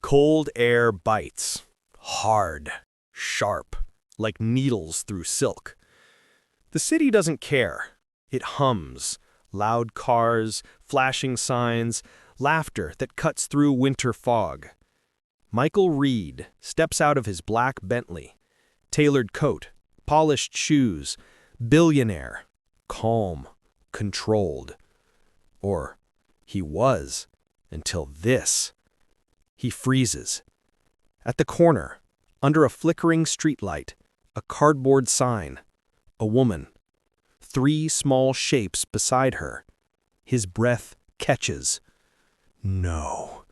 Cold air bites. Hard. Sharp. Like needles through silk. The city doesn't care. It hums. Loud cars, flashing signs, laughter that cuts through winter fog. Michael Reed steps out of his black Bentley. Tailored coat, polished shoes, billionaire, calm, controlled. Or he was, until this. He freezes. At the corner, under a flickering streetlight, a cardboard sign, a woman. 3 small shapes beside her. His breath catches. No,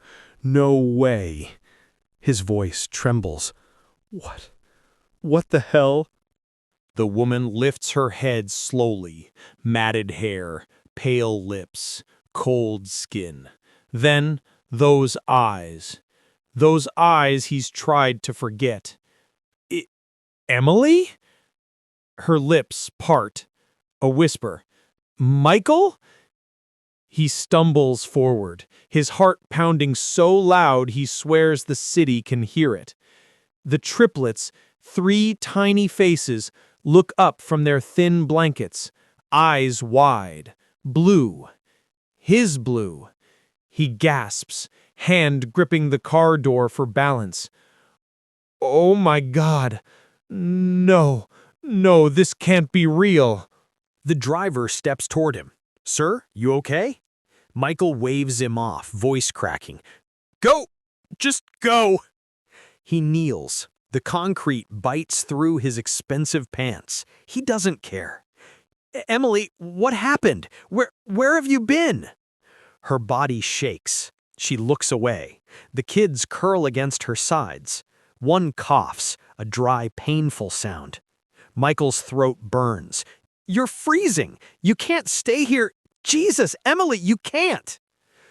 no way. His voice trembles. What the hell? The woman lifts her head slowly, matted hair, pale lips, cold skin. Then those eyes he's tried to forget. Emily? Her lips part. A whisper. Michael? He stumbles forward, his heart pounding so loud he swears the city can hear it. The triplets, 3 tiny faces, look up from their thin blankets, eyes wide, blue. His blue. He gasps, hand gripping the car door for balance. Oh my God. No, this can't be real. The driver steps toward him. Sir, you okay? Michael waves him off, voice cracking. Go! Just go! He kneels. The concrete bites through his expensive pants. He doesn't care. Emily, what happened? Where have you been? Her body shakes. She looks away. The kids curl against her sides. One coughs, a dry, painful sound. Michael's throat burns. You're freezing. You can't stay here. Jesus, Emily, you can't.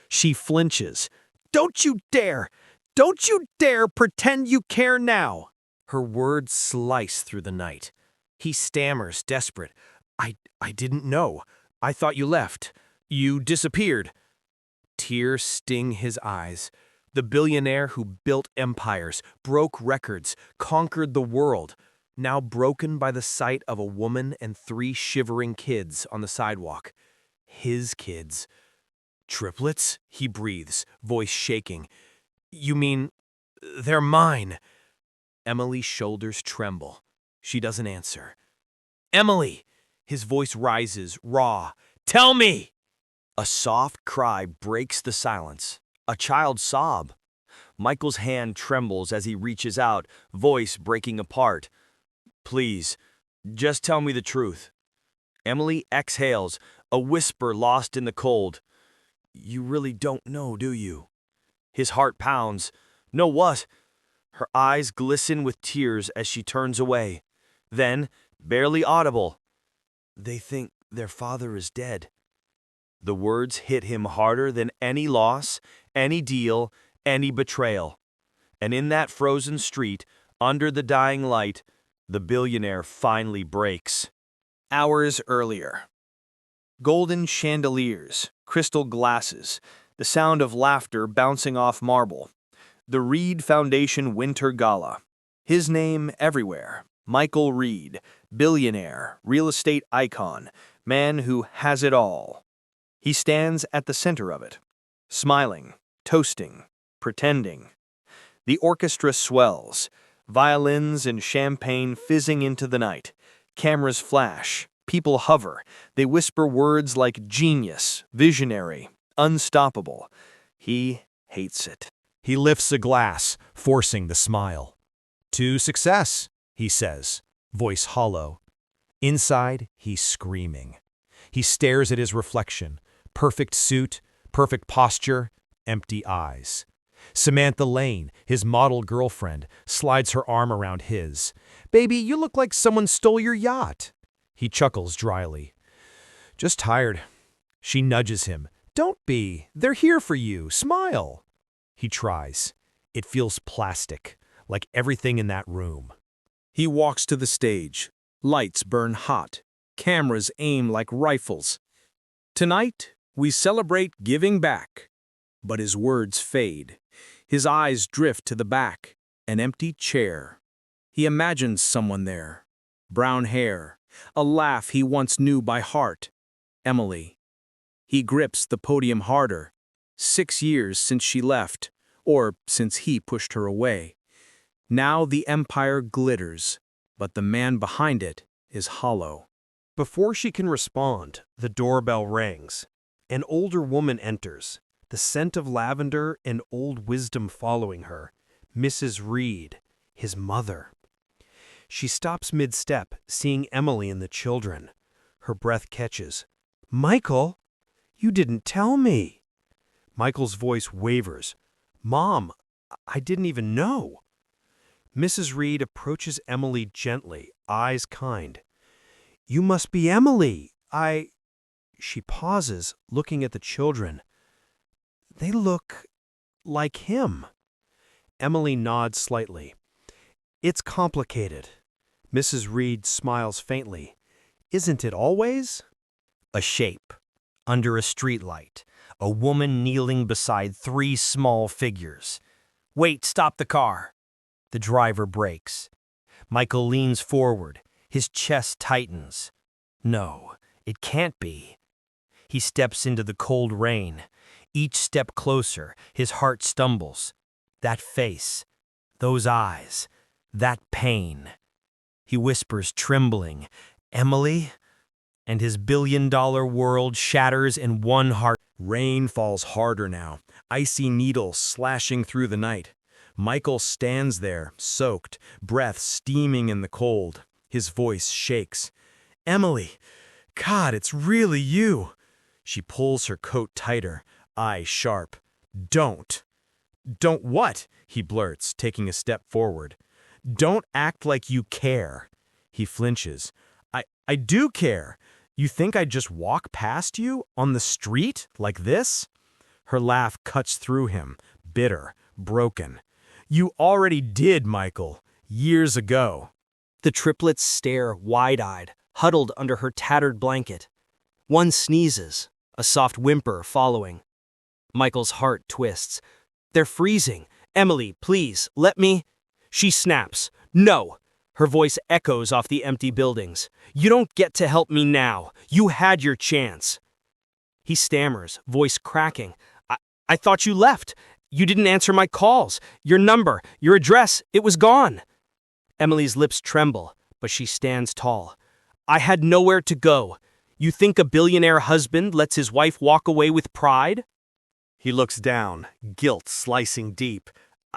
She flinches. Don't you dare. Don't you dare pretend you care now. Her words slice through the night. He stammers, desperate. I didn't know. I thought you left. You disappeared. Tears sting his eyes. The billionaire who built empires, broke records, conquered the world, now broken by the sight of a woman and 3 shivering kids on the sidewalk. His kids. Triplets? He breathes, voice shaking. You mean, they're mine? Emily's shoulders tremble. She doesn't answer. Emily! His voice rises, raw. Tell me! A soft cry breaks the silence. A child's sob. Michael's hand trembles as he reaches out, voice breaking apart. Please, just tell me the truth. Emily exhales, a whisper lost in the cold. You really don't know, do you? His heart pounds. Know what? Her eyes glisten with tears as she turns away. Then, barely audible, they think their father is dead. The words hit him harder than any loss, any deal, any betrayal. And in that frozen street, under the dying light, the billionaire finally breaks. Hours earlier. Golden chandeliers, crystal glasses, the sound of laughter bouncing off marble. The Reed Foundation Winter Gala. His name everywhere. Michael Reed, billionaire, real estate icon, man who has it all. He stands at the center of it, smiling, toasting, pretending. The orchestra swells, violins and champagne fizzing into the night. Cameras flash, people hover. They whisper words like genius, visionary, unstoppable. He hates it. He lifts a glass, forcing the smile. To success, he says, voice hollow. Inside, he's screaming. He stares at his reflection. Perfect suit, perfect posture, empty eyes. Samantha Lane, his model girlfriend, slides her arm around his. Baby, you look like someone stole your yacht. He chuckles dryly. Just tired. She nudges him. Don't be. They're here for you. Smile. He tries. It feels plastic, like everything in that room. He walks to the stage. Lights burn hot. Cameras aim like rifles. Tonight, we celebrate giving back. But his words fade. His eyes drift to the back, an empty chair. He imagines someone there. Brown hair, a laugh he once knew by heart. Emily. He grips the podium harder. 6 years since she left, or since he pushed her away. Now the empire glitters, but the man behind it is hollow. Before she can respond, the doorbell rings. An older woman enters, the scent of lavender and old wisdom following her. Mrs. Reed, his mother. She stops mid-step, seeing Emily and the children. Her breath catches. "Michael, you didn't tell me." Michael's voice wavers. "Mom, I didn't even know." Mrs. Reed approaches Emily gently, eyes kind. "You must be Emily. She pauses, looking at the children. "They look like him." Emily nods slightly. "It's complicated." Mrs. Reed smiles faintly. "Isn't it always?" A shape. Under a streetlight. A woman kneeling beside 3 small figures. "Wait, stop the car." The driver brakes. Michael leans forward. His chest tightens. No, it can't be. He steps into the cold rain. Each step closer, his heart stumbles. That face, those eyes, that pain. He whispers, trembling, "Emily?" And his billion-dollar world shatters in one heart. Rain falls harder now, icy needles slashing through the night. Michael stands there, soaked, breath steaming in the cold. His voice shakes. "Emily, God, it's really you." She pulls her coat tighter, eyes sharp. "Don't." "Don't what?" he blurts, taking a step forward. "Don't act like you care." He flinches. I do care. You think I'd just walk past you on the street like this?" Her laugh cuts through him, bitter, broken. "You already did, Michael, years ago." The triplets stare wide-eyed, huddled under her tattered blanket. One sneezes, a soft whimper following. Michael's heart twists. "They're freezing. Emily, please, let me." She snaps. "No!" Her voice echoes off the empty buildings. "You don't get to help me now. You had your chance." He stammers, voice cracking. I thought you left. You didn't answer my calls. Your number, your address, it was gone." Emily's lips tremble, but she stands tall. "I had nowhere to go. You think a billionaire husband lets his wife walk away with pride?" He looks down, guilt slicing deep.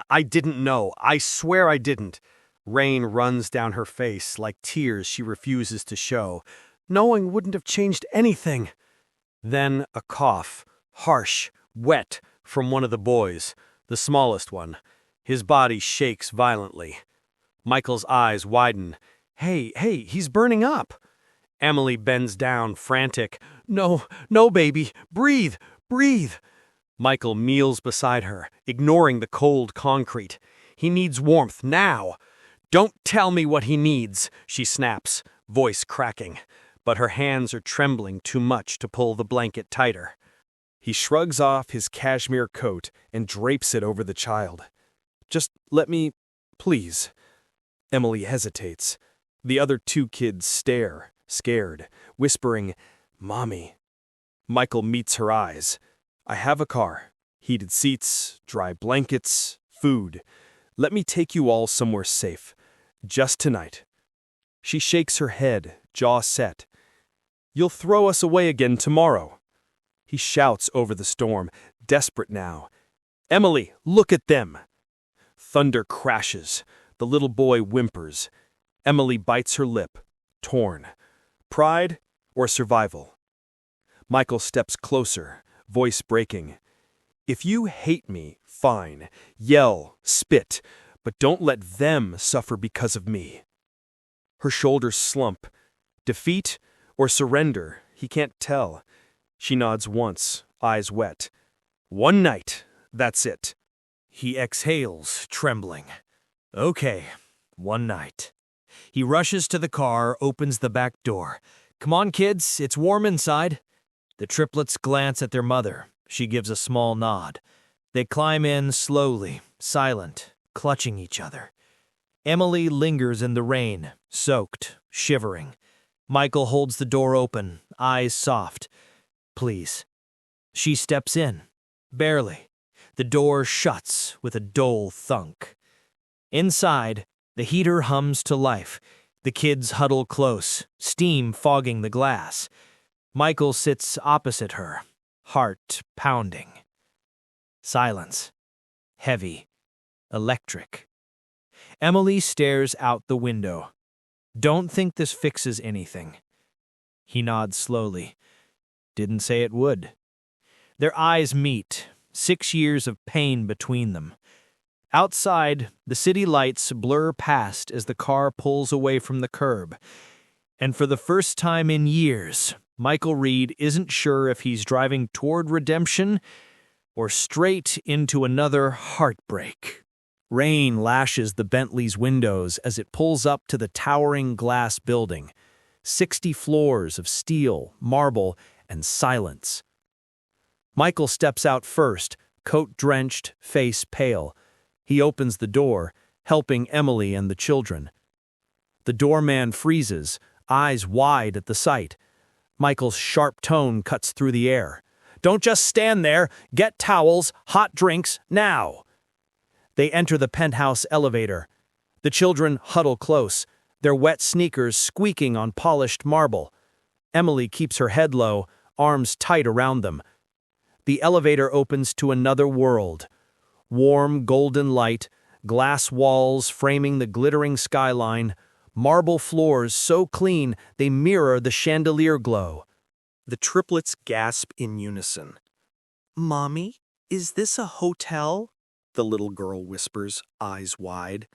"I didn't know. I swear I didn't." Rain runs down her face like tears she refuses to show. "Knowing wouldn't have changed anything." Then a cough, harsh, wet, from one of the boys, the smallest one. His body shakes violently. Michael's eyes widen. Hey, he's burning up." Emily bends down, frantic. No, baby, breathe." Michael kneels beside her, ignoring the cold concrete. "He needs warmth now." "Don't tell me what he needs," she snaps, voice cracking. But her hands are trembling too much to pull the blanket tighter. He shrugs off his cashmere coat and drapes it over the child. "Just let me, please." Emily hesitates. The other 2 kids stare, scared, whispering, "Mommy." Michael meets her eyes. "I have a car, heated seats, dry blankets, food. Let me take you all somewhere safe. Just tonight." She shakes her head, jaw set. "You'll throw us away again tomorrow." He shouts over the storm, desperate now. "Emily, look at them." Thunder crashes. The little boy whimpers. Emily bites her lip, torn. Pride or survival? Michael steps closer, voice breaking. "If you hate me, fine. Yell, spit, but don't let them suffer because of me." Her shoulders slump. Defeat or surrender, he can't tell. She nods once, eyes wet. "One night, that's it." He exhales, trembling. "Okay, one night." He rushes to the car, opens the back door. "Come on, kids, it's warm inside." The triplets glance at their mother. She gives a small nod. They climb in slowly, silent, clutching each other. Emily lingers in the rain, soaked, shivering. Michael holds the door open, eyes soft. Please. She steps in, barely. The door shuts with a dull thunk. Inside, the heater hums to life. The kids huddle close, steam fogging the glass. Michael sits opposite her, heart pounding. Silence. Heavy. Electric. Emily stares out the window. Don't think this fixes anything. He nods slowly. Didn't say it would. Their eyes meet, 6 years of pain between them. Outside, the city lights blur past as the car pulls away from the curb. And for the first time in years, Michael Reed isn't sure if he's driving toward redemption or straight into another heartbreak. Rain lashes the Bentley's windows as it pulls up to the towering glass building. 60 floors of steel, marble, and silence. Michael steps out first, coat drenched, face pale. He opens the door, helping Emily and the children. The doorman freezes, eyes wide at the sight. Michael's sharp tone cuts through the air. Don't just stand there. Get towels, hot drinks, now. They enter the penthouse elevator. The children huddle close, their wet sneakers squeaking on polished marble. Emily keeps her head low, arms tight around them. The elevator opens to another world. Warm, golden light, glass walls framing the glittering skyline, marble floors so clean they mirror the chandelier glow. The triplets gasp in unison. "Mommy, is this a hotel?" the little girl whispers, eyes wide.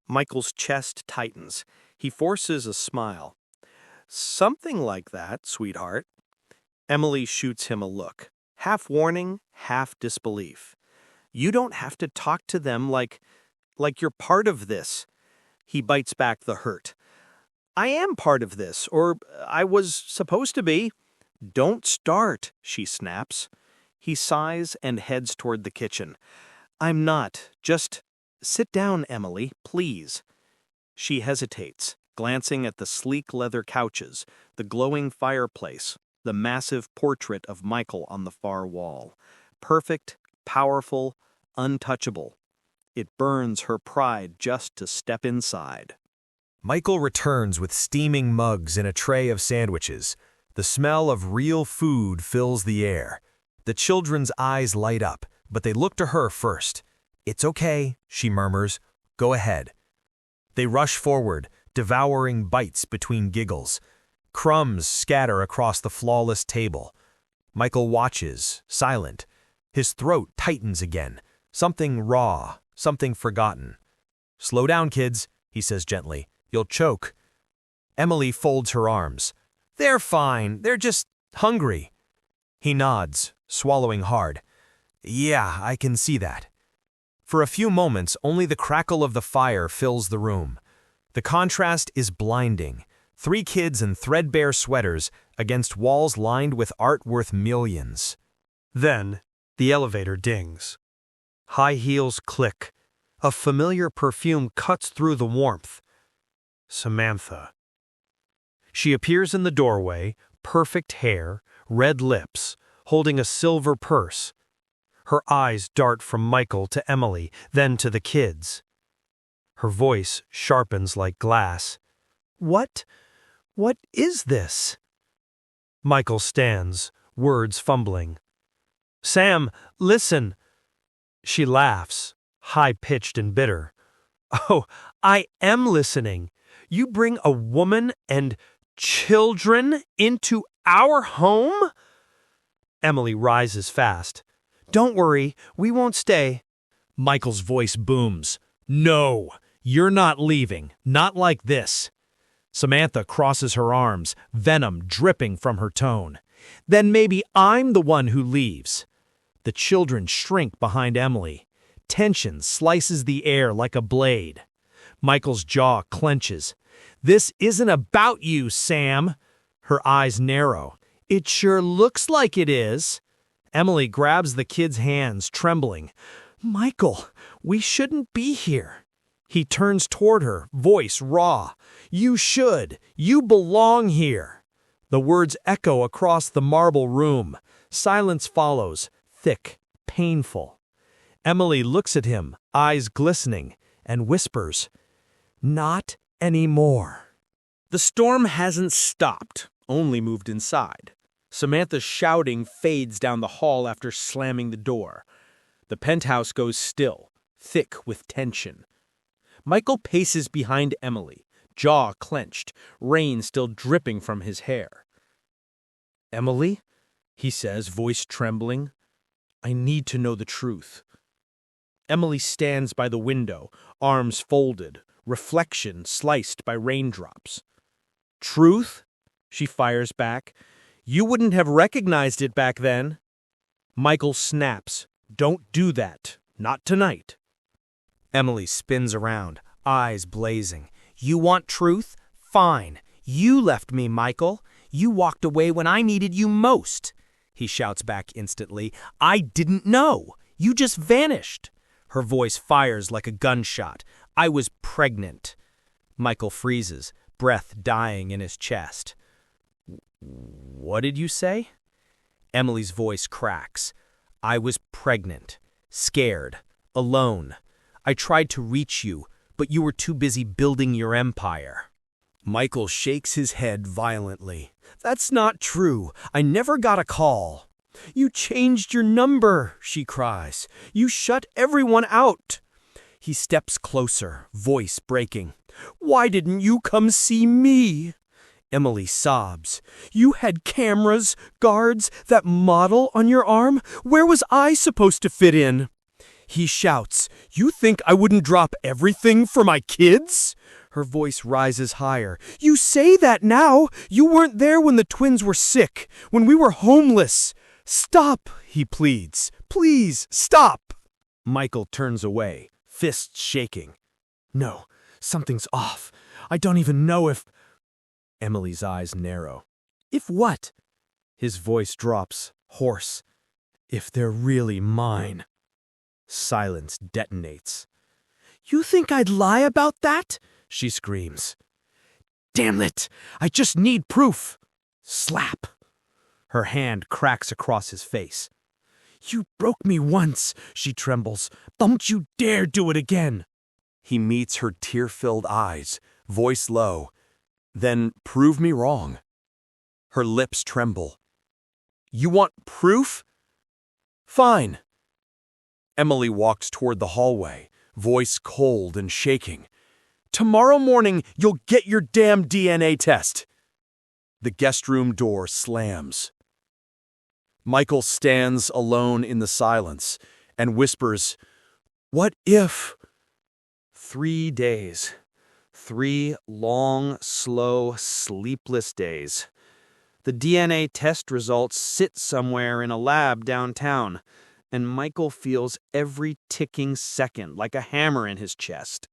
Michael's chest tightens. He forces a smile. "Something like that, sweetheart." Emily shoots him a look, half warning, half disbelief. "You don't have to talk to them like you're part of this." He bites back the hurt. "I am part of this, or I was supposed to be." "Don't start," she snaps. He sighs and heads toward the kitchen. "I'm not. Just sit down, Emily, please." She hesitates, glancing at the sleek leather couches, the glowing fireplace, the massive portrait of Michael on the far wall. Perfect, powerful, untouchable. It burns her pride just to step inside. Michael returns with steaming mugs and a tray of sandwiches. The smell of real food fills the air. The children's eyes light up, but they look to her first. "It's okay," she murmurs. "Go ahead." They rush forward, devouring bites between giggles. Crumbs scatter across the flawless table. Michael watches, silent. His throat tightens again. Something raw, something forgotten. "Slow down, kids," he says gently. "You'll choke." Emily folds her arms. "They're fine. They're just hungry." He nods, swallowing hard. "Yeah, I can see that." For a few moments, only the crackle of the fire fills the room. The contrast is blinding. 3 kids in threadbare sweaters against walls lined with art worth millions. Then, the elevator dings. High heels click. A familiar perfume cuts through the warmth. Samantha. She appears in the doorway, perfect hair, red lips, holding a silver purse. Her eyes dart from Michael to Emily, then to the kids. Her voice sharpens like glass. What is this?" Michael stands, words fumbling. "Sam, listen." She laughs, high-pitched and bitter. "Oh, I am listening. You bring a woman and children into our home?" Emily rises fast. "Don't worry, we won't stay." Michael's voice booms. "No, you're not leaving. Not like this." Samantha crosses her arms, venom dripping from her tone. "Then maybe I'm the one who leaves." The children shrink behind Emily. Tension slices the air like a blade. Michael's jaw clenches. "This isn't about you, Sam." Her eyes narrow. "It sure looks like it is." Emily grabs the kid's hands, trembling. Michael, we shouldn't be here. He turns toward her, voice raw. You should. You belong here. The words echo across the marble room. Silence follows, thick, painful. Emily looks at him, eyes glistening, and whispers, Not anymore. The storm hasn't stopped, only moved inside. Samantha's shouting fades down the hall after slamming the door. The penthouse goes still, thick with tension. Michael paces behind Emily, jaw clenched, rain still dripping from his hair. "Emily," he says, voice trembling, "I need to know the truth." Emily stands by the window, arms folded, reflection sliced by raindrops. "Truth?" she fires back. "You wouldn't have recognized it back then." Michael snaps. "Don't do that. Not tonight." Emily spins around, eyes blazing. You want truth? Fine. You left me, Michael. You walked away when I needed you most. He shouts back instantly. I didn't know. You just vanished. Her voice fires like a gunshot. I was pregnant. Michael freezes, breath dying in his chest. What did you say? Emily's voice cracks. I was pregnant, scared, alone. I tried to reach you, but you were too busy building your empire. Michael shakes his head violently. That's not true. I never got a call. You changed your number, she cries. You shut everyone out. He steps closer, voice breaking. Why didn't you come see me? Emily sobs. You had cameras, guards, that model on your arm? Where was I supposed to fit in? He shouts, You think I wouldn't drop everything for my kids? Her voice rises higher. You say that now. You weren't there when the twins were sick, when we were homeless. Stop, he pleads. Please, stop. Michael turns away, fists shaking. No, something's off. I don't even know if... Emily's eyes narrow. If what? His voice drops, hoarse. If they're really mine. Silence detonates. You think I'd lie about that? She screams. Damn it! I just need proof! Slap! Her hand cracks across his face. You broke me once, she trembles. Don't you dare do it again! He meets her tear-filled eyes, voice low. Then prove me wrong. Her lips tremble. You want proof? Fine. Emily walks toward the hallway, voice cold and shaking. Tomorrow morning, you'll get your damn DNA test. The guest room door slams. Michael stands alone in the silence and whispers, What if? 3 days. 3 long, slow, sleepless days. The DNA test results sit somewhere in a lab downtown, and Michael feels every ticking second like a hammer in his chest.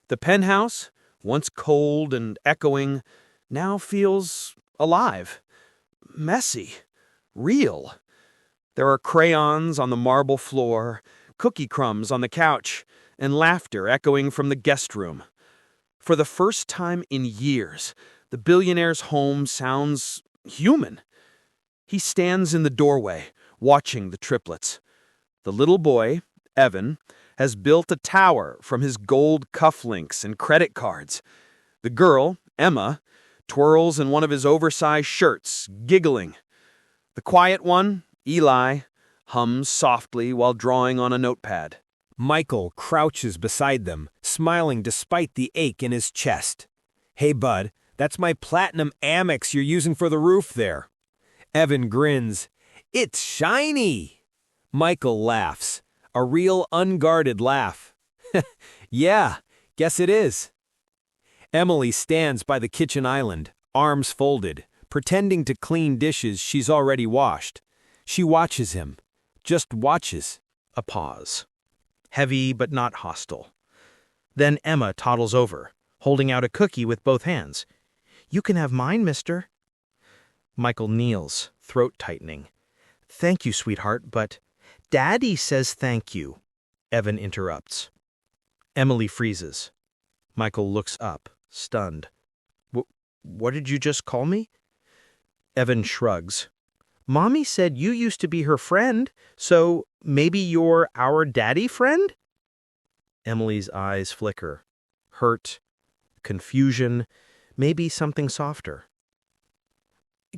The penthouse, once cold and echoing, now feels alive, messy, real. There are crayons on the marble floor, cookie crumbs on the couch, and laughter echoing from the guest room. For the first time in years, the billionaire's home sounds human. He stands in the doorway, watching the triplets. The little boy, Evan, has built a tower from his gold cufflinks and credit cards. The girl, Emma, twirls in one of his oversized shirts, giggling. The quiet one, Eli, hums softly while drawing on a notepad. Michael crouches beside them, smiling despite the ache in his chest. Hey, bud, that's my platinum Amex you're using for the roof there. Evan grins. It's shiny. Michael laughs, a real unguarded laugh. Yeah, guess it is. Emily stands by the kitchen island, arms folded, pretending to clean dishes she's already washed. She watches him, just watches. A pause. Heavy but not hostile. Then Emma toddles over, holding out a cookie with both hands. You can have mine, mister. Michael kneels, throat tightening. Thank you, sweetheart, but Daddy says thank you, Evan interrupts. Emily freezes. Michael looks up, stunned. What did you just call me? Evan shrugs. Mommy said you used to be her friend, so maybe you're our daddy friend? Emily's eyes flicker. Hurt, confusion, maybe something softer.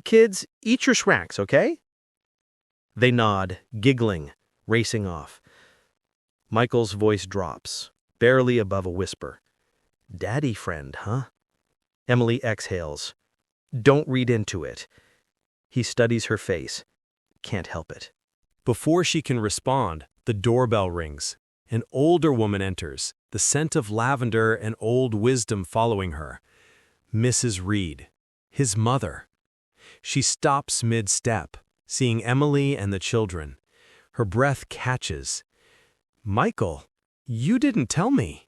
Kids, eat your snacks, okay? They nod, giggling, racing off. Michael's voice drops, barely above a whisper. Daddy friend, huh? Emily exhales. Don't read into it. He studies her face. Can't help it. Before she can respond, the doorbell rings. An older woman enters, the scent of lavender and old wisdom following her. Mrs. Reed, his mother. She stops mid-step, seeing Emily and the children. Her breath catches. Michael, you didn't tell me.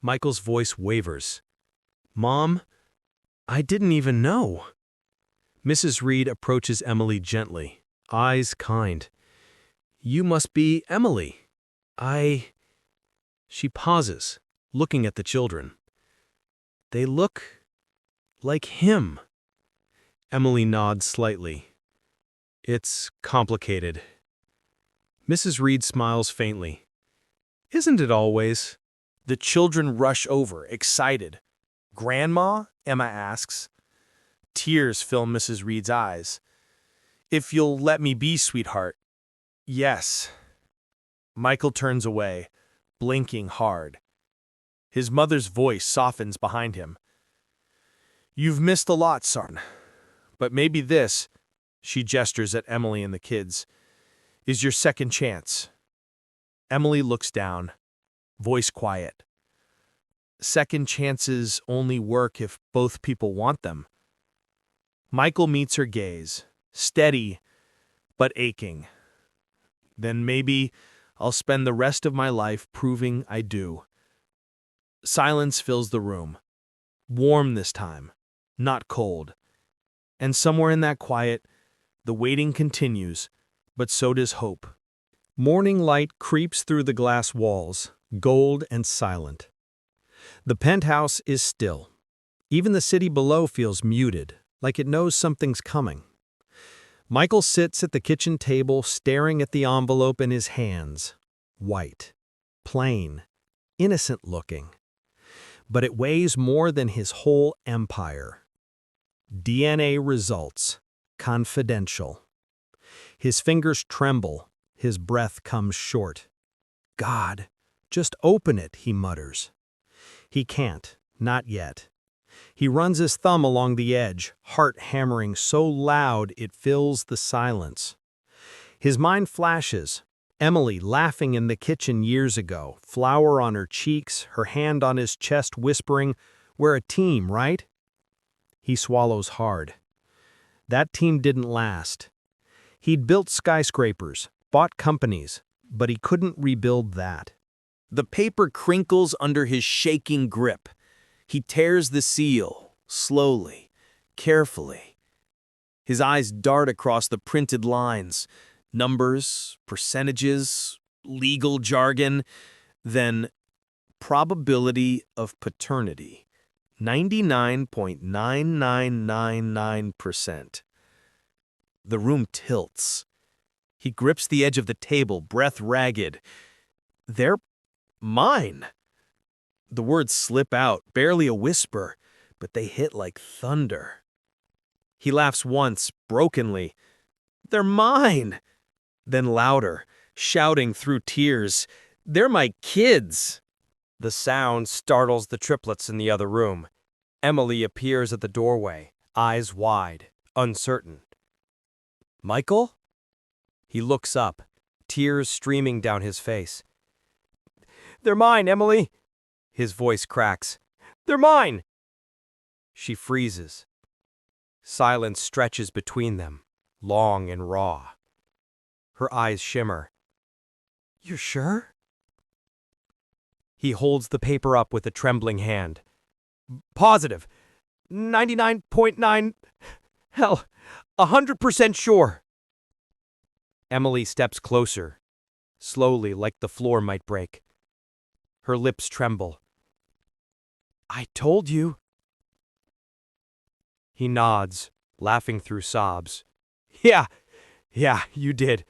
Michael's voice wavers. Mom, I didn't even know. Mrs. Reed approaches Emily gently, eyes kind. You must be Emily. She pauses, looking at the children. They look like him. Emily nods slightly. It's complicated. Mrs. Reed smiles faintly. Isn't it always? The children rush over, excited. Grandma? Emma asks. Tears fill Mrs. Reed's eyes. If you'll let me be, sweetheart. Yes. Michael turns away, blinking hard. His mother's voice softens behind him. You've missed a lot, son. But maybe this, she gestures at Emily and the kids, is your second chance. Emily looks down, voice quiet. Second chances only work if both people want them. Michael meets her gaze, steady but aching. Then maybe I'll spend the rest of my life proving I do. Silence fills the room. Warm this time, not cold. And somewhere in that quiet, the waiting continues, but so does hope. Morning light creeps through the glass walls, gold and silent. The penthouse is still. Even the city below feels muted, like it knows something's coming. Michael sits at the kitchen table staring at the envelope in his hands. White, plain, innocent-looking. But it weighs more than his whole empire. DNA results, confidential. His fingers tremble, his breath comes short. God, just open it, he mutters. He can't, not yet. He runs his thumb along the edge, heart hammering so loud it fills the silence. His mind flashes. Emily laughing in the kitchen years ago, flour on her cheeks, her hand on his chest whispering, "We're a team, right?" He swallows hard. That team didn't last. He'd built skyscrapers, bought companies, but he couldn't rebuild that. The paper crinkles under his shaking grip. He tears the seal, slowly, carefully. His eyes dart across the printed lines, numbers, percentages, legal jargon, then probability of paternity, 99.9999%. The room tilts. He grips the edge of the table, breath ragged. They're mine. The words slip out, barely a whisper, but they hit like thunder. He laughs once, brokenly. They're mine! Then louder, shouting through tears. They're my kids! The sound startles the triplets in the other room. Emily appears at the doorway, eyes wide, uncertain. Michael? He looks up, tears streaming down his face. They're mine, Emily! His voice cracks. They're mine! She freezes. Silence stretches between them, long and raw. Her eyes shimmer. You're sure? He holds the paper up with a trembling hand. Positive. 99.9... Hell, 100% sure. Emily steps closer, slowly, like the floor might break. Her lips tremble. "I told you." He nods, laughing through sobs. Yeah, you did."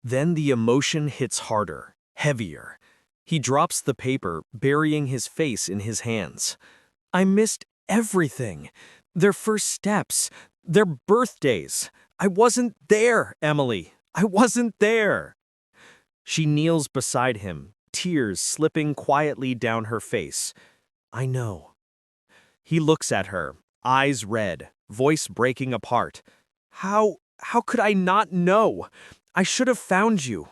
Then the emotion hits harder, heavier. He drops the paper, burying his face in his hands. I missed everything. Their first steps, their birthdays. I wasn't there, Emily. I wasn't there. She kneels beside him, tears slipping quietly down her face. I know. He looks at her, eyes red, voice breaking apart. How could I not know? I should have found you.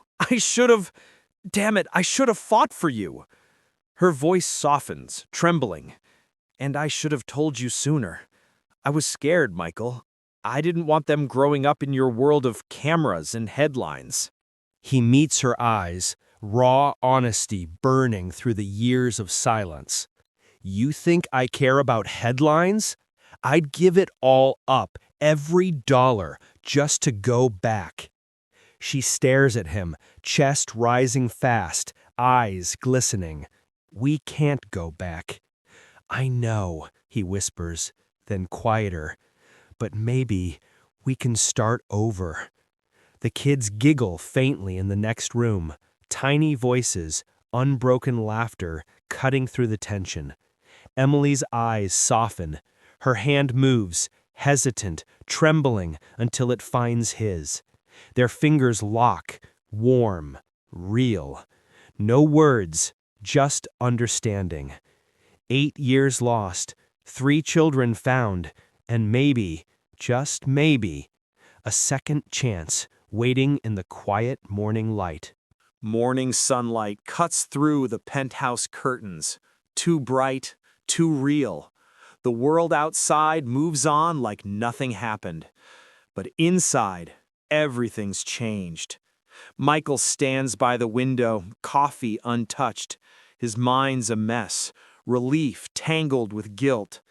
Damn it, I should have fought for you. Her voice softens, trembling. And I should have told you sooner. I was scared, Michael. I didn't want them growing up in your world of cameras and headlines. He meets her eyes, raw honesty burning through the years of silence. You think I care about headlines? I'd give it all up, every dollar, just to go back. She stares at him, chest rising fast, eyes glistening. We can't go back. I know, he whispers, then quieter. But maybe we can start over. The kids giggle faintly in the next room, tiny voices, unbroken laughter cutting through the tension. Emily's eyes soften. Her hand moves, hesitant, trembling until it finds his. Their fingers lock, warm, real. No words, just understanding. 8 years lost, 3 children found, and maybe, just maybe, a second chance waiting in the quiet morning light. Morning sunlight cuts through the penthouse curtains. Too bright, too real. The world outside moves on like nothing happened. But inside, everything's changed. Michael stands by the window, coffee untouched. His mind's a mess, relief tangled with guilt.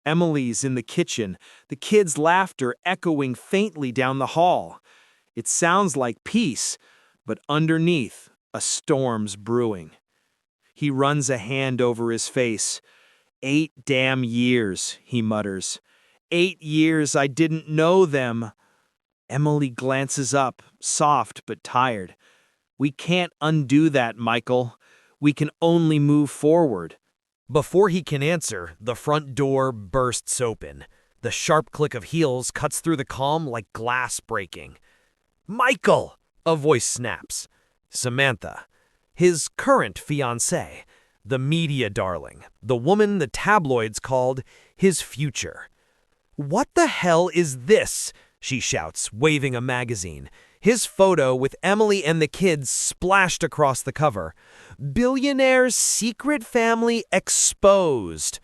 Emily's in the kitchen, the kids' laughter echoing faintly down the hall. It sounds like peace, but underneath, a storm's brewing. He runs a hand over his face. 8 damn years, he mutters. 8 years I didn't know them. Emily glances up, soft but tired. We can't undo that, Michael. We can only move forward. Before he can answer, the front door bursts open. The sharp click of heels cuts through the calm like glass breaking. "Michael!" a voice snaps. Samantha, his current fiancée, the media darling, the woman the tabloids called his future. "What the hell is this?" she shouts, waving a magazine. His photo with Emily and the kids splashed across the cover. "Billionaire's secret family exposed."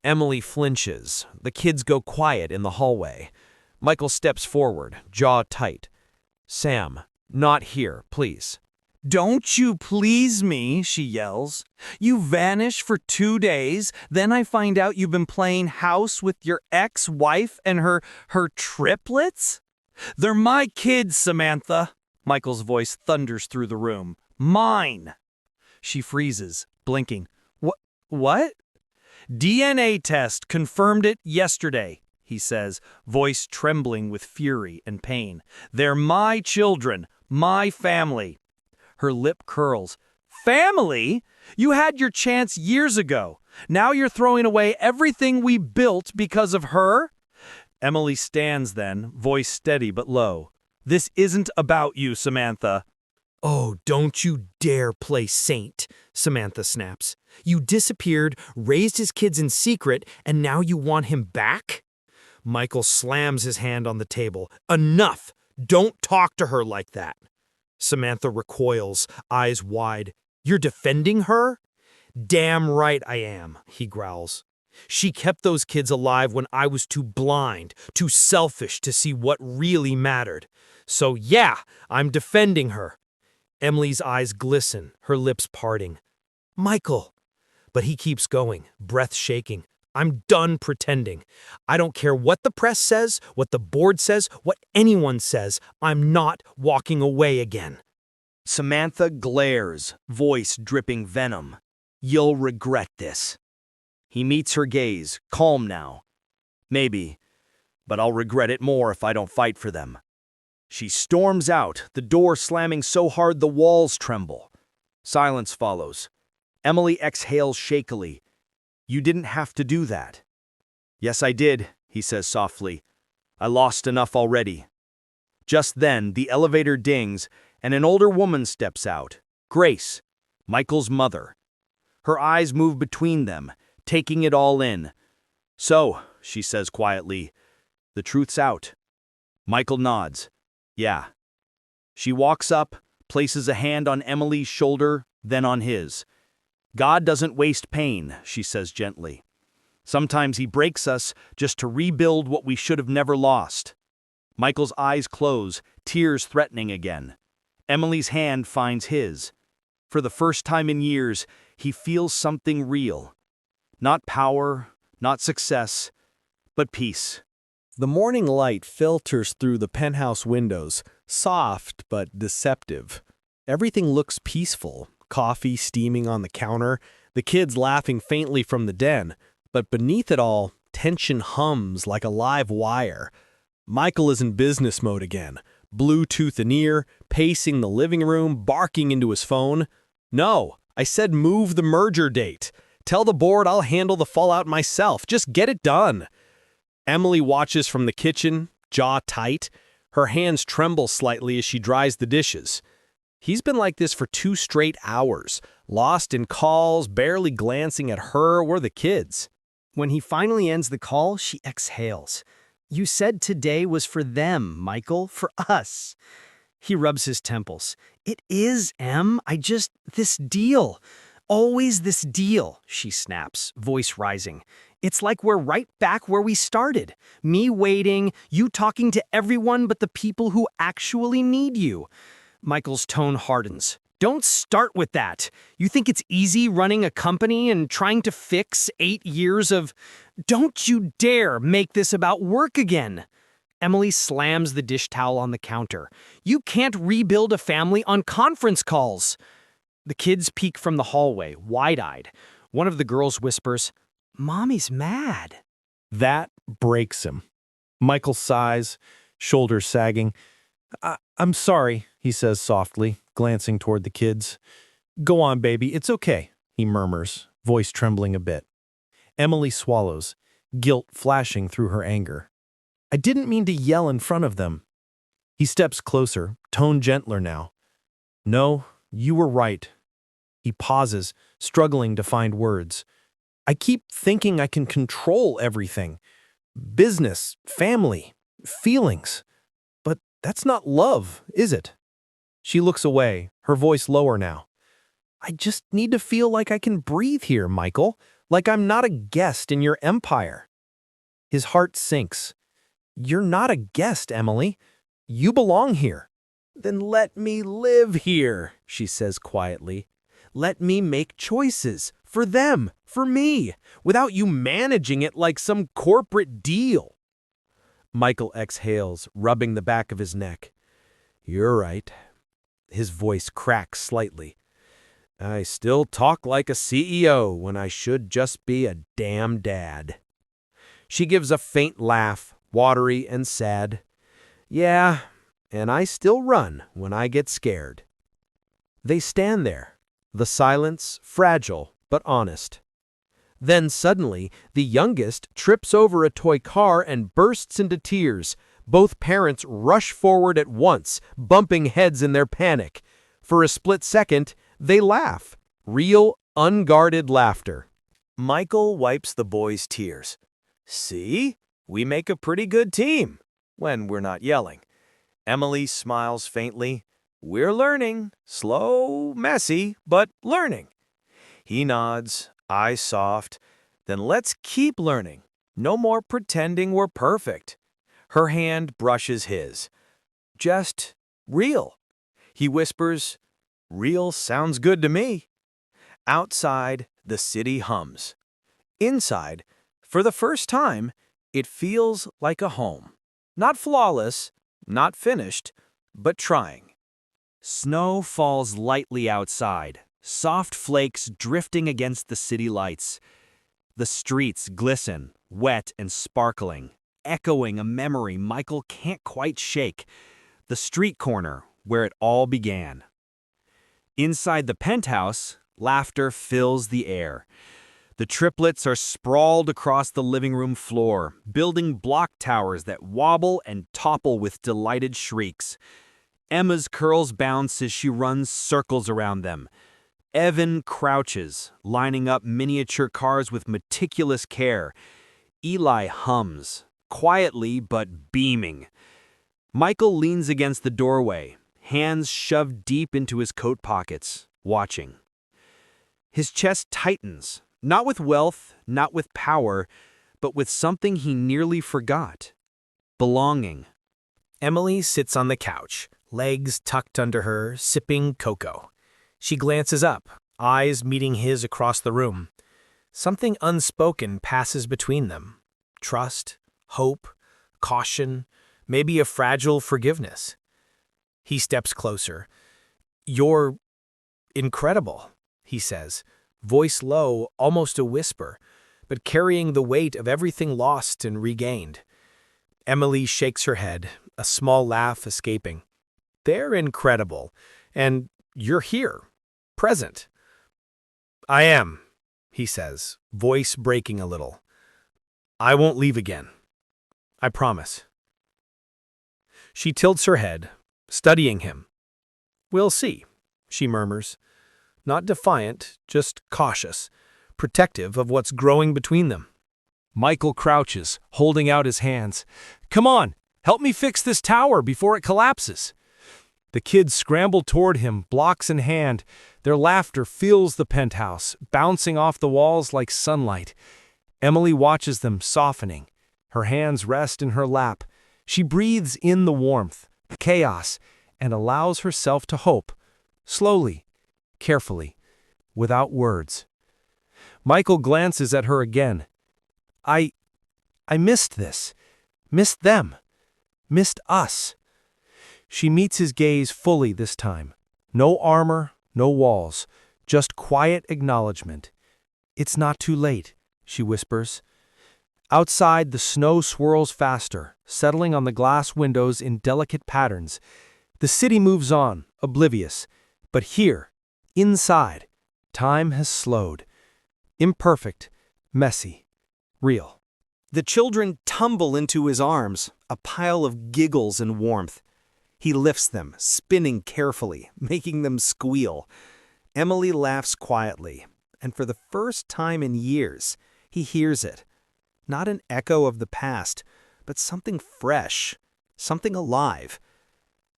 Emily flinches. The kids go quiet in the hallway. Michael steps forward, jaw tight. "Sam, not here, please." "Don't you please me," she yells. "You vanish for 2 days, then I find out you've been playing house with your ex-wife and her triplets? They're my kids, Samantha." Michael's voice thunders through the room. "Mine." She freezes, blinking. What? "DNA test confirmed it yesterday," he says, voice trembling with fury and pain. "They're my children, my family." Her lip curls. "Family? You had your chance years ago. Now you're throwing away everything we built because of her?" Emily stands then, voice steady but low. "This isn't about you, Samantha." Oh, don't you dare play saint, Samantha snaps. You disappeared, raised his kids in secret, and now you want him back? Michael slams his hand on the table. Enough! Don't talk to her like that. Samantha recoils, eyes wide. You're defending her? Damn right I am, he growls. She kept those kids alive when I was too blind, too selfish to see what really mattered. So yeah, I'm defending her. Emily's eyes glisten, her lips parting. Michael. But he keeps going, breath shaking. I'm done pretending. I don't care what the press says, what the board says, what anyone says. I'm not walking away again. Samantha glares, voice dripping venom. You'll regret this. He meets her gaze, calm now. Maybe, but I'll regret it more if I don't fight for them. She storms out, the door slamming so hard the walls tremble. Silence follows. Emily exhales shakily. You didn't have to do that. Yes, I did, he says softly. I lost enough already. Just then, the elevator dings, and an older woman steps out. Grace, Michael's mother. Her eyes move between them, taking it all in. So, she says quietly, the truth's out. Michael nods. Yeah. She walks up, places a hand on Emily's shoulder, then on his. God doesn't waste pain, she says gently. Sometimes he breaks us just to rebuild what we should have never lost. Michael's eyes close, tears threatening again. Emily's hand finds his. For the first time in years, he feels something real. Not power, not success, but peace. The morning light filters through the penthouse windows, soft but deceptive. Everything looks peaceful, coffee steaming on the counter, the kids laughing faintly from the den, but beneath it all, tension hums like a live wire. Michael is in business mode again, Bluetooth in ear, pacing the living room, barking into his phone. No, I said move the merger date. Tell the board I'll handle the fallout myself. Just get it done. Emily watches from the kitchen, jaw tight. Her hands tremble slightly as she dries the dishes. He's been like this for 2 straight hours, lost in calls, barely glancing at her or the kids. When he finally ends the call, she exhales. You said today was for them, Michael, for us. He rubs his temples. It is, Em. This deal. Always this deal, she snaps, voice rising. It's like we're right back where we started. Me waiting, you talking to everyone but the people who actually need you. Michael's tone hardens. Don't start with that. You think it's easy running a company and trying to fix 8 years of... Don't you dare make this about work again. Emily slams the dish towel on the counter. You can't rebuild a family on conference calls. The kids peek from the hallway, wide-eyed. One of the girls whispers, Mommy's mad. That breaks him. Michael sighs, shoulders sagging. I'm sorry, he says softly, glancing toward the kids. Go on, baby, it's okay, he murmurs, voice trembling a bit. Emily swallows, guilt flashing through her anger. I didn't mean to yell in front of them. He steps closer, tone gentler now. No, you were right. He pauses, struggling to find words. I keep thinking I can control everything. Business, family, feelings. But that's not love, is it? She looks away, her voice lower now. I just need to feel like I can breathe here, Michael, like I'm not a guest in your empire. His heart sinks. You're not a guest, Emily. You belong here. Then let me live here, she says quietly. Let me make choices, for them, for me, without you managing it like some corporate deal. Michael exhales, rubbing the back of his neck. You're right. His voice cracks slightly. I still talk like a CEO when I should just be a damn dad. She gives a faint laugh, watery and sad. Yeah, and I still run when I get scared. They stand there, the silence fragile but honest. Then suddenly, the youngest trips over a toy car and bursts into tears. Both parents rush forward at once, bumping heads in their panic. For a split second, they laugh. Real, unguarded laughter. Michael wipes the boy's tears. See? We make a pretty good team when we're not yelling. Emily smiles faintly. We're learning. Slow, messy, but learning. He nods, eyes soft. Then let's keep learning. No more pretending we're perfect. Her hand brushes his. Just real. He whispers, real sounds good to me. Outside, the city hums. Inside, For the first time, it feels like a home. Not flawless, not finished, but trying. Snow falls lightly outside, soft flakes drifting against the city lights. The streets glisten, wet and sparkling, echoing a memory Michael can't quite shake. The street corner where it all began. Inside the penthouse, laughter fills the air. The triplets are sprawled across the living room floor, building block towers that wobble and topple with delighted shrieks. Emma's curls bounce as she runs circles around them. Evan crouches, lining up miniature cars with meticulous care. Eli hums, quietly but beaming. Michael leans against the doorway, hands shoved deep into his coat pockets, watching. His chest tightens, not with wealth, not with power, but with something he nearly forgot. Belonging. Emily sits on the couch, legs tucked under her, sipping cocoa. She glances up, eyes meeting his across the room. Something unspoken passes between them. Trust, hope, caution, maybe a fragile forgiveness. He steps closer. "You're incredible," he says, voice low, almost a whisper, but carrying the weight of everything lost and regained. Emily shakes her head, a small laugh escaping. "They're incredible, and you're here, present." "I am," he says, voice breaking a little. "I won't leave again. I promise." She tilts her head, studying him. "We'll see," she murmurs. Not defiant, just cautious, protective of what's growing between them. Michael crouches, holding out his hands. "Come on, help me fix this tower before it collapses." The kids scramble toward him, blocks in hand. Their laughter fills the penthouse, bouncing off the walls like sunlight. Emily watches them, softening. Her hands rest in her lap. She breathes in the warmth, the chaos, and allows herself to hope, slowly, carefully, without words. Michael glances at her again. I missed this. Missed them. Missed us." She meets his gaze fully this time. No armor, no walls, just quiet acknowledgement. "It's not too late," she whispers. Outside, the snow swirls faster, settling on the glass windows in delicate patterns. The city moves on, oblivious. But here, inside, time has slowed. Imperfect, messy, real. The children tumble into his arms, a pile of giggles and warmth. He lifts them, spinning carefully, making them squeal. Emily laughs quietly, and for the first time in years, he hears it. Not an echo of the past, but something fresh, something alive.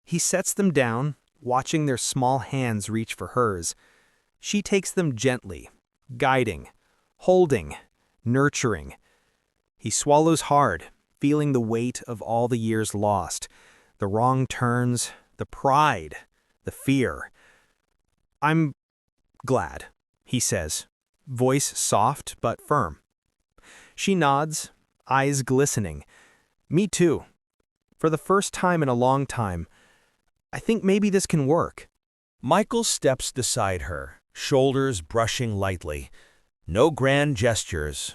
He sets them down, watching their small hands reach for hers. She takes them gently, guiding, holding, nurturing. He swallows hard, feeling the weight of all the years lost, the wrong turns, the pride, the fear. "I'm glad," he says, voice soft but firm. She nods, eyes glistening. "Me too. For the first time in a long time, I think maybe this can work." Michael steps beside her, shoulders brushing lightly. No grand gestures,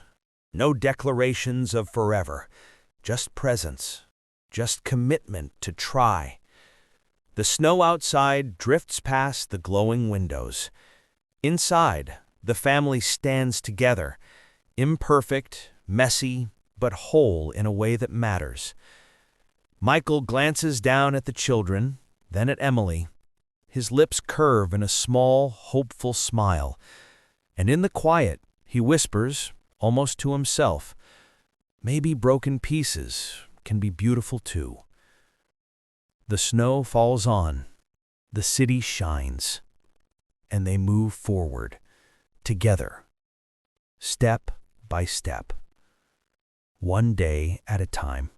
no declarations of forever, just presence, just commitment to try. The snow outside drifts past the glowing windows. Inside, the family stands together, imperfect, messy, but whole in a way that matters. Michael glances down at the children, then at Emily. His lips curve in a small, hopeful smile. And in the quiet, he whispers, almost to himself, "Maybe broken pieces can be beautiful too." The snow falls on, the city shines, and they move forward, together, step by step, one day at a time.